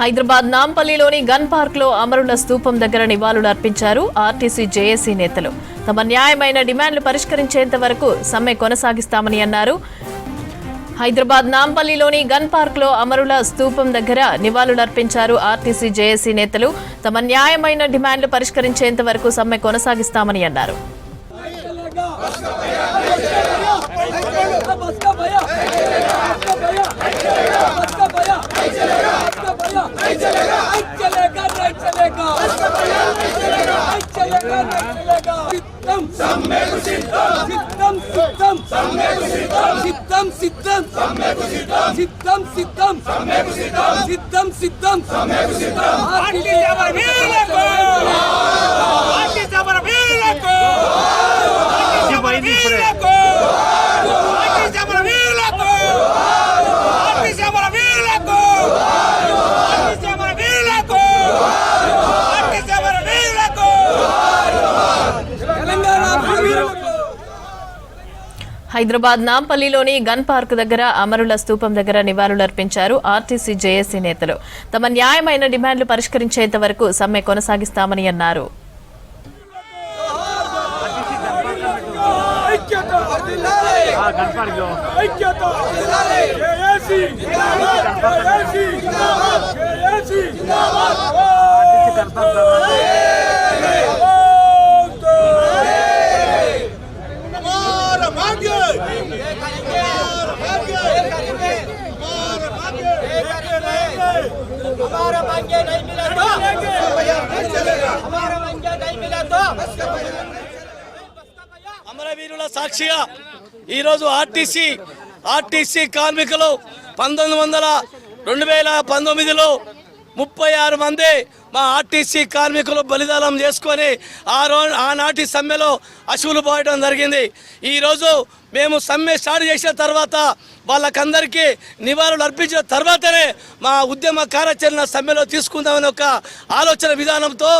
Hyderabad నాంపల్లిలోని gun park లో అమరుల స్తూపం దగ్గర నివాళులు అర్పించారు ఆర్టీసీ జేఏసీ నేతలు. తమ న్యాయమైన డిమాండ్లు పరిష్కరించేంత వరకు సమ్మె కొనసాగిస్తామని అన్నారు. హైదరాబాద్ నాంపల్లిలోని గన్ పార్క్ లో అమరుల స్తూపం దగ్గర నివాళులు అర్పించారు ఆర్టీసీ జేఏసీ నేతలు. తమ న్యాయమైన డిమాండ్లు పరిష్కరించేంత వరకు సమ్మె కొనసాగిస్తామని అన్నారు. హైదరాబాద్ నాంపల్లిలోని గన్ పార్క్ దగ్గర అమరుల స్తూపం దగ్గర నివాళులు అర్పించారు ఆర్టీసీ జేఏసీ నేతలు. తమ న్యాయమైన డిమాండ్లు పరిష్కరించేంత వరకు సమ్మె కొనసాగిస్తామని అన్నారు. అమరవీరుల సాక్షిగా ఈరోజు ఆర్టీసీ కార్మికులు 2019లో 36 మంది మా ఆర్టీసీ కార్మికులు బలిదానం చేసుకొని ఆనాటి సమ్మెలో అశువులు పోయడం జరిగింది. ఈరోజు మేము సమ్మె స్టార్ట్ చేసిన తర్వాత వాళ్ళకందరికీ నివాళులు అర్పించిన తర్వాతనే మా ఉద్యమ కార్యాచరణ సమ్మెలో తీసుకుందామని ఒక ఆలోచన విధానంతో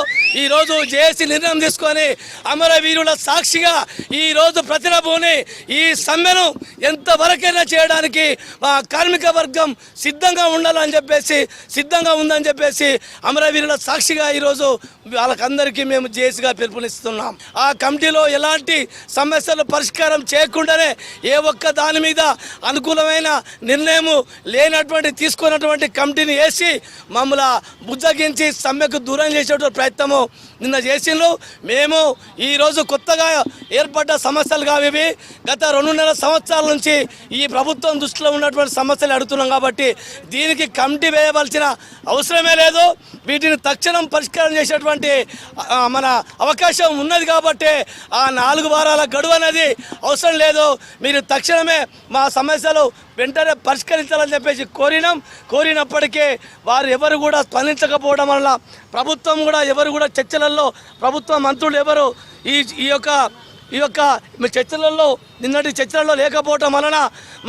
ఈరోజు జేఏసీ నిర్ణయం తీసుకొని అమరవీరుల సాక్షిగా ఈరోజు ప్రతినభూని ఈ సమ్మెను ఎంతవరకైనా చేయడానికి మా కార్మిక వర్గం సిద్ధంగా ఉందని చెప్పేసి అమరవీరుల సాక్షిగా ఈరోజు వాళ్ళకందరికీ మేము జేఏసీగా పిలుపునిస్తున్నాం. ఆ కమిటీలో ఎలాంటి సమస్యలు పరిష్కారం చేయకుండానే ఏ ఒక్క దాని మీద అనుకూలమైన నిర్ణయం లేనటువంటి తీసుకున్నటువంటి కమిటీని వేసి మమ్మల్ని బుజ్జగించి సమ్మెకు దూరం చేసేటువంటి ప్రయత్నము నిన్న చేసిండ్రు. మేము ఈరోజు కొత్తగా ఏర్పడ్డ సమస్యలు కావి గత 2.5 సంవత్సరాల నుంచి ఈ ప్రభుత్వం దృష్టిలో ఉన్నటువంటి సమస్యలు అడుగుతున్నాం కాబట్టి దీనికి కమిటీ వేయవలసిన అవసరమే లేదు. వీటిని తక్షణం పరిష్కారం చేసేటువంటి మన అవకాశం ఉన్నది కాబట్టి ఆ 4 వారాల గడువు అనేది అవసరం లేదు. మీరు తక్షణమే మా సమస్యలు వెంటనే పరిష్కరించాలని చెప్పేసి కోరినప్పటికీ వారు ఎవరు కూడా స్పందించకపోవడం వల్ల ప్రభుత్వం కూడా ఎవరు కూడా చర్చలలో ప్రభుత్వ మంత్రులు ఎవరు ఈ యొక్క చర్చలలో నిన్నటి చర్చలలో లేకపోవటం వలన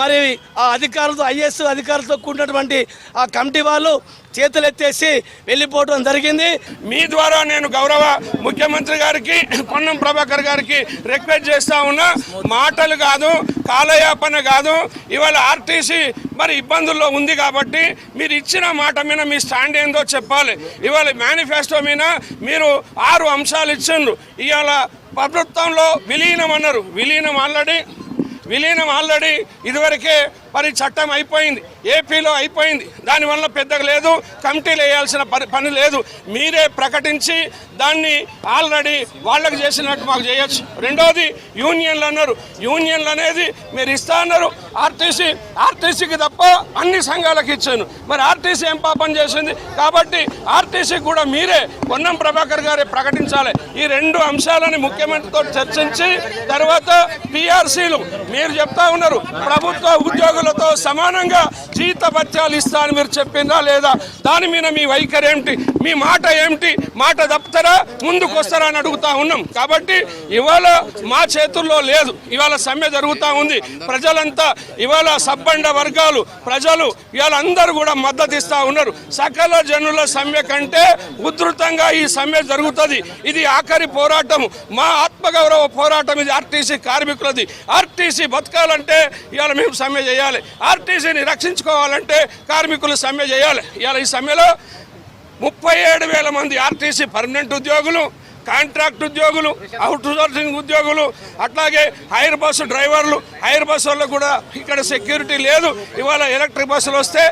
మరి ఆ అధికారులతో ఐఏఎస్ అధికారులతో కూడినటువంటి ఆ కమిటీ వాళ్ళు చేతులెత్తేసి వెళ్ళిపోవడం జరిగింది. మీ ద్వారా నేను గౌరవ ముఖ్యమంత్రి గారికి పొన్నం ప్రభాకర్ గారికి రిక్వెస్ట్ చేస్తా ఉన్నా, మాటలు కాదు కాలయాపన కాదు. ఇవాళ ఆర్టీసీ మరి ఇబ్బందుల్లో ఉంది కాబట్టి మీరు ఇచ్చిన మాట మీద మీ స్టాండ్ ఏందో చెప్పాలి. ఇవాళ మేనిఫెస్టో మీద మీరు 6 అంశాలు ఇచ్చిండ్రు. ఇవాళ ప్రభుత్వంలో విలీనం అన్నారు. విలీనం ఆల్రెడీ ఇదివరకే మరి చట్టం అయిపోయింది, ఏపీలో అయిపోయింది. దానివల్ల పెద్దగా లేదు, కమిటీలు వేయాల్సిన పని లేదు. మీరే ప్రకటించి దాన్ని ఆల్రెడీ వాళ్ళకి చేసినట్టు మాకు చేయొచ్చు. రెండోది యూనియన్లు అన్నారు. యూనియన్లు అనేది మీరు ఇస్తా అన్నారు ఆర్టీసీకి తప్ప అన్ని సంఘాలకు ఇచ్చాను. మరి ఆర్టీసీ ఏం పాపం చేసింది? కాబట్టి ఆర్టీసీకి కూడా మీరే పొన్నం ప్రభాకర్ గారే ప్రకటించాలి. ఈ 2 అంశాలని ముఖ్యమంత్రితో చర్చించి తర్వాత పిఆర్సీలు మీరు చెప్తా ఉన్నారు ప్రభుత్వ ఉద్యోగులతో సమానంగా జీతభత్యాలు ఇస్తా అని మీరు చెప్పిందా లేదా? దాని మీద మీ వైఖరి ఏమిటి? మీ మాట ఏమిటి? మాట తప్పుతారా ముందుకు వస్తారా అని అడుగుతా ఉన్నాం. కాబట్టి ఇవాళ మా చేతుల్లో లేదు. ఇవాళ సమ్మె జరుగుతూ ఉంది. ప్రజలంతా ఇవాళ సబ్బండ వర్గాలు ప్రజలు ఇవాళ అందరూ కూడా మద్దతు ఇస్తూ ఉన్నారు. సకల జనుల సమ్మె కంటే ఉధృతంగా ఈ సమ్మె జరుగుతుంది. ఇది ఆఖరి పోరాటం, మా ఆత్మగౌరవ పోరాటం. ఇది ఆర్టీసీ కార్మికులది. ఆర్టీసీ ఆర్టీసీ బతకాలంటే ఇవాళ మేము సమ్మె చేయాలి. ఆర్టీసీని రక్షించుకోవాలంటే కార్మికులు సమ్మె చేయాలి. ఇవాళ ఈ సమ్మెలో 37,000 మంది ఆర్టీసీ పర్మనెంట్ ఉద్యోగులు, కాంట్రాక్ట్ ఉద్యోగులు, అవుట్ సోర్సింగ్ ఉద్యోగులు, అట్లాగే హైర్ బస్సు డ్రైవర్లు, హైర్ బస్సుల్లో కూడా ఇక్కడ సెక్యూరిటీ లేదు. ఇవాళ ఎలక్ట్రిక్ బస్సులు వస్తే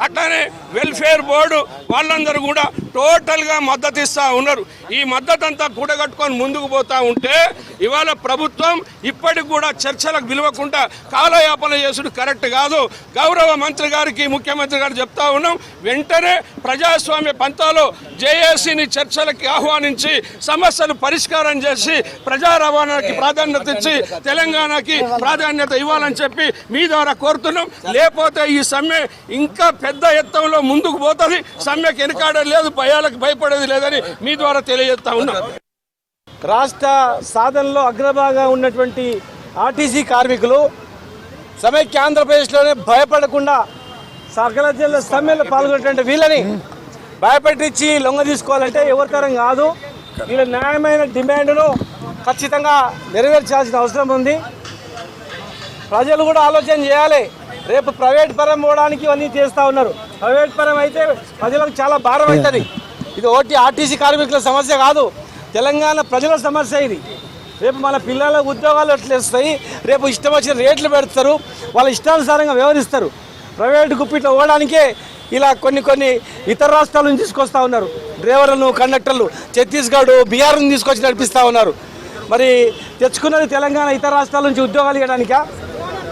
అట్లానే వెల్ఫేర్ బోర్డు వాళ్ళందరూ కూడా టోటల్గా మద్దతు ఇస్తూ ఉన్నారు. ఈ మద్దతు అంతా కూడగట్టుకొని ముందుకు పోతూ ఉంటే ఇవాళ ప్రభుత్వం ఇప్పటికి కూడా చర్చలకు పిలవకుండా కాలయాపన చేసుడు కరెక్ట్ కాదు. గౌరవ మంత్రి గారికి, ముఖ్యమంత్రి గారు చెప్తా ఉన్నాం, వెంటనే ప్రజాస్వామ్య పంతాలో జేఏసీని చర్చలకి ఆహ్వానించి సమస్యలు పరిష్కారం చేసి ప్రజా రవాణాకి ప్రాధాన్యత ఇచ్చి తెలంగాణకి ప్రాధాన్యత ఇవ్వాలని చెప్పి మీ ద్వారా కోరుతున్నాం. లేకపోతే ఈ సమ్మె ఇంకా పెద్ద ఎత్తంలో ముందుకు పోతుంది. సమ్మెకి వెనకాడేది లేదు, భయాలకు భయపడేది లేదని మీ ద్వారా తెలియజేస్తా ఉన్నాం. రాష్ట్ర సాధనలో అగ్రభాగంగా ఉన్నటువంటి ఆర్టీసీ కార్మికులు సమైక్య ఆంధ్రప్రదేశ్లోనే భయపడకుండా సకల జిల్లా సమ్మెలో పాల్గొనేటువంటి వీళ్ళని భయపెట్టించి లొంగ తీసుకోవాలంటే ఎవరితరం కాదు. వీళ్ళ న్యాయమైన డిమాండ్ను ఖచ్చితంగా నెరవేర్చాల్సిన అవసరం ఉంది. ప్రజలు కూడా ఆలోచన చేయాలి. రేపు ప్రైవేట్ పరం పోవడానికి ఇవన్నీ చేస్తూ ఉన్నారు. ప్రైవేట్ పరం అయితే ప్రజలకు చాలా భారం అవుతుంది. ఇది ఒకటి ఆర్టీసీ కార్మికుల సమస్య కాదు, తెలంగాణ ప్రజల సమస్య ఇది. రేపు మన పిల్లల ఉద్యోగాలు ఎట్లా వస్తాయి, రేపు ఇష్టం వచ్చిన రేట్లు పెడతారు, వాళ్ళ ఇష్టానుసారంగా వ్యవహరిస్తారు. ప్రైవేట్ గుప్పిట్లో పోవడానికే ఇలా కొన్ని ఇతర రాష్ట్రాల నుంచి తీసుకొస్తూ ఉన్నారు. డ్రైవర్లను, కండక్టర్లు ఛత్తీస్గఢ్, బీహార్ నుంచి తీసుకొచ్చి నడిపిస్తూ ఉన్నారు. మరి తెచ్చుకున్నది తెలంగాణ ఇతర రాష్ట్రాల నుంచి ఉద్యోగాలు ఇవ్వడానికా?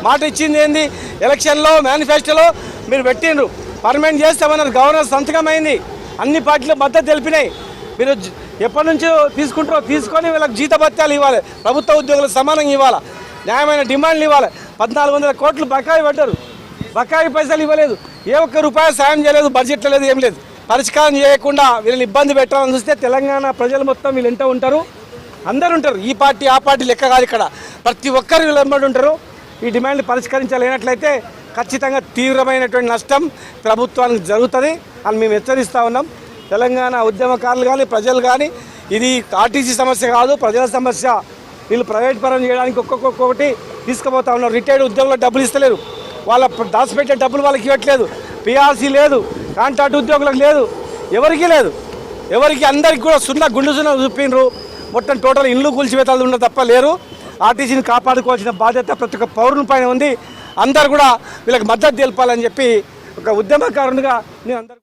మాట ఇచ్చింది ఏంది? ఎలక్షన్లో మేనిఫెస్టోలో మీరు పెట్టిండ్రు, పర్మనెంట్ చేస్తామన్నారు. గవర్నర్ సంతకమైంది, అన్ని పార్టీలు మద్దతు తెలిపినాయి. మీరు ఎప్పటి నుంచో తీసుకుంటారో తీసుకొని వీళ్ళకి జీతభత్యాలు ఇవ్వాలి, ప్రభుత్వ ఉద్యోగులకు సమానంగా ఇవ్వాలి, న్యాయమైన డిమాండ్లు ఇవ్వాలి. 1400 కోట్లు బకాయి పడ్డారు, బకాయి పైసలు ఇవ్వలేదు, ఏ ఒక్క రూపాయి సాయం చేయలేదు, బడ్జెట్లో లేదు, ఏం లేదు. పరిష్కారం చేయకుండా వీళ్ళని ఇబ్బంది పెట్టాలని చూస్తే తెలంగాణ ప్రజలు మొత్తం వీళ్ళు ఎంట ఉంటారు, అందరు ఉంటారు. ఈ పార్టీ ఆ పార్టీ లెక్క కాదు, ఇక్కడ ప్రతి ఒక్కరు వీళ్ళు వెంబడి ఉంటారు. ఈ డిమాండ్లు పరిష్కరించలేనట్లయితే ఖచ్చితంగా తీవ్రమైనటువంటి నష్టం ప్రభుత్వానికి జరుగుతుంది అని మేము హెచ్చరిస్తూ ఉన్నాం. తెలంగాణ ఉద్యమకారులు కానీ ప్రజలు కానీ ఇది ఆర్టీసీ సమస్య కాదు, ప్రజల సమస్య. వీళ్ళు ప్రైవేట్ పరం చేయడానికి ఒక్కొక్కటి తీసుకుపోతా ఉన్నారు. రిటైర్డ్ ఉద్యోగులకు డబ్బులు ఇస్తలేరు, వాళ్ళ దాచిపెట్టే డబ్బులు వాళ్ళకి ఇవ్వట్లేదు. పిఆర్సీ లేదు, కాంట్రాక్ట్ ఉద్యోగులకు లేదు, ఎవరికీ లేదు. అందరికి కూడా గుండు సున్నా చూపినరు. మొత్తం టోటల్ ఇల్లు కూల్చివేతాలు ఉన్న తప్ప లేరు. ఆర్టీసీని కాపాడుకోవాల్సిన బాధ్యత ప్రతి ఒక్క పౌరుని పైన ఉంది. అందరు కూడా వీళ్ళకి మద్దతు తెలపాలని చెప్పి ఒక ఉద్యమకారునిగా నేను అందరూ